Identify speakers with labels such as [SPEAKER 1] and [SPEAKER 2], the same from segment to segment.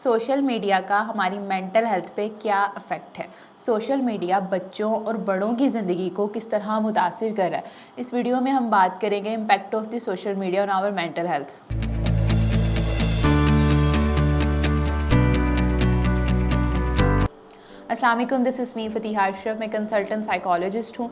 [SPEAKER 1] Social media का हमारी mental health पे क्या इफ़ेक्ट है। सोशल मीडिया बच्चों और बड़ों की ज़िंदगी को किस तरह मुतासिर कर रहा है, इस वीडियो में हम बात करेंगे impact of the social media on our mental health. अस्सलाम वालेकुम, this is me Fatiha Ashraf. मैं कंसल्टेंट साइकोलॉजिस्ट हूँ।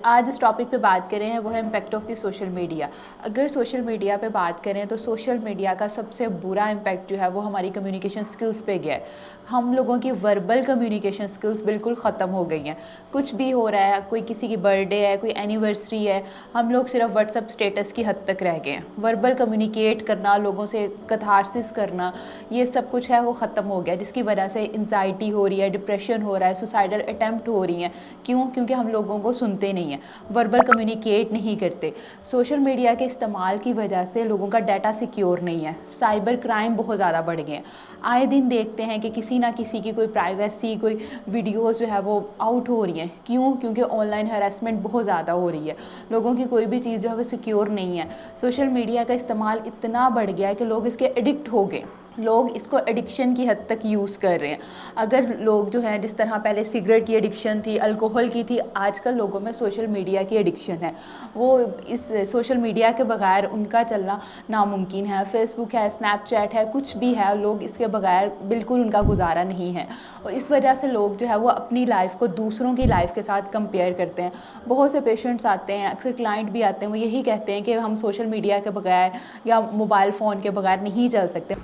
[SPEAKER 1] आज जिस टॉपिक पे बात कर रहे हैं वो है impact of the social media. अगर सोशल मीडिया पे बात करें तो सोशल मीडिया का सबसे बुरा इम्पैक्ट जो है वो हमारी कम्युनिकेशन स्किल्स पे गया है। हम लोगों की वर्बल कम्युनिकेशन स्किल्स बिल्कुल ख़त्म हो गई हैं। कुछ भी हो रहा है, कोई किसी की बर्थडे है, कोई एनिवर्सरी है, हम लोग सिर्फ व्हाट्सअप स्टेटस की हद तक रह गए हैं। वर्बल कम्युनिकेट करना, लोगों से कैथारसिस करना, ये सब कुछ है वो ख़त्म हो गया, जिसकी वजह से एंजाइटी हो रही है, डिप्रेशन हो रहा है, सुसाइडल अटैम्प्ट हो रही हैं। क्यों? क्योंकि हम लोगों को सुनते नहीं है, वर्बल कम्युनिकेट नहीं करते। सोशल मीडिया के इस्तेमाल की वजह से लोगों का डाटा सिक्योर नहीं है। साइबर क्राइम बहुत ज़्यादा बढ़ गए हैं। आए दिन देखते हैं कि किसी ना किसी की कोई प्राइवेसी, कोई वीडियोस जो है वो आउट हो रही हैं। क्यों? क्योंकि ऑनलाइन हरासमेंट बहुत ज़्यादा हो रही है। लोगों की कोई भी चीज़ जो है वो सिक्योर नहीं है। सोशल मीडिया का इस्तेमाल इतना बढ़ गया है कि लोग इसके एडिक्ट हो गए। लोग इसको एडिक्शन की हद तक यूज़ कर रहे हैं। अगर लोग जो हैं, जिस तरह पहले सिगरेट की एडिक्शन थी, अल्कोहल की थी, आजकल लोगों में सोशल मीडिया की एडिक्शन है। वो इस सोशल मीडिया के बगैर उनका चलना नामुमकिन है। फेसबुक है, स्नैपचैट है, कुछ भी है, लोग इसके बगैर बिल्कुल उनका गुजारा नहीं है। और इस वजह से लोग जो है वो अपनी लाइफ को दूसरों की लाइफ के साथ कंपेयर करते हैं। बहुत से पेशेंट्स आते हैं, अक्सर क्लाइंट भी आते हैं, वो यही कहते हैं कि हम सोशल मीडिया के बगैर या मोबाइल फ़ोन के बगैर नहीं चल सकते।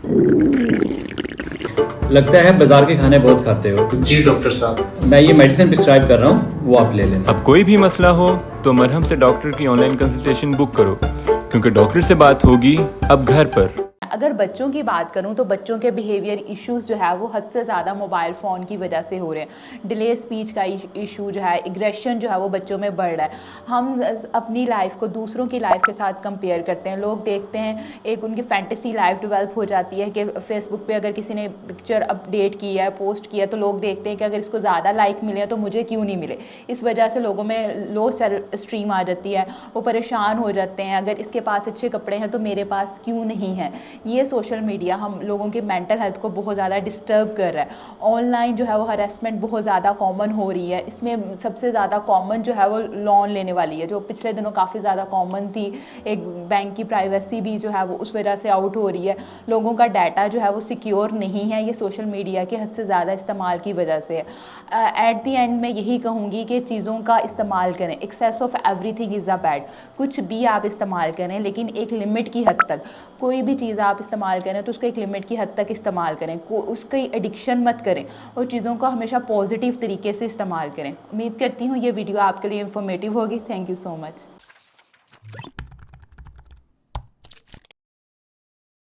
[SPEAKER 2] लगता है बाजार के खाने बहुत खाते हो।
[SPEAKER 3] जी डॉक्टर साहब,
[SPEAKER 2] मैं ये मेडिसिन प्रिस्क्राइब कर रहा हूँ, वो आप ले लें।
[SPEAKER 4] अब कोई भी मसला हो तो मरहम से डॉक्टर की ऑनलाइन कंसल्टेशन बुक करो, क्योंकि डॉक्टर से बात होगी अब घर पर।
[SPEAKER 1] अगर बच्चों की बात करूं तो बच्चों के बिहेवियर इश्यूज़ जो है वो हद से ज़्यादा मोबाइल फ़ोन की वजह से हो रहे हैं। डिले स्पीच का इशू जो है, एग्रेशन जो है वो बच्चों में बढ़ रहा है। हम अपनी लाइफ को दूसरों की लाइफ के साथ कंपेयर करते हैं। लोग देखते हैं, एक उनकी फैंटेसी लाइफ डेवलप हो जाती है कि फेसबुक पे अगर किसी ने पिक्चर अपडेट की है, पोस्ट किया, तो लोग देखते हैं कि अगर इसको ज़्यादा लाइक मिले तो मुझे क्यों नहीं मिले। इस वजह से लोगों में लो सेल्फ स्टीम आ जाती है, वो परेशान हो जाते हैं। अगर इसके पास अच्छे कपड़े हैं तो मेरे पास क्यों नहीं है। ये सोशल मीडिया हम लोगों के मेंटल हेल्थ को बहुत ज़्यादा डिस्टर्ब कर रहा है। ऑनलाइन जो है वो हरासमेंट बहुत ज़्यादा कॉमन हो रही है। इसमें सबसे ज़्यादा कॉमन जो है वो लोन लेने वाली है, जो पिछले दिनों काफ़ी ज़्यादा कॉमन थी। एक बैंक की प्राइवेसी भी जो है वो उस वजह से आउट हो रही है। लोगों का डाटा जो है वो सिक्योर नहीं है, ये सोशल मीडिया के हद से ज़्यादा इस्तेमाल की वजह से है। एट दी एंड मैं यही कहूँगी कि चीज़ों का इस्तेमाल करें। Excess of everything is a bad. कुछ भी आप इस्तेमाल करें, लेकिन एक लिमिट की हद तक। कोई भी चीज़ आप इस्तेमाल करें तो उसको एक लिमिट की हद तक इस्तेमाल करें, उसकी एडिक्शन मत करें और चीज़ों को हमेशा पॉजिटिव तरीके से इस्तेमाल करें। उम्मीद करती हूँ ये वीडियो आपके लिए इंफॉर्मेटिव होगी। Thank you so much.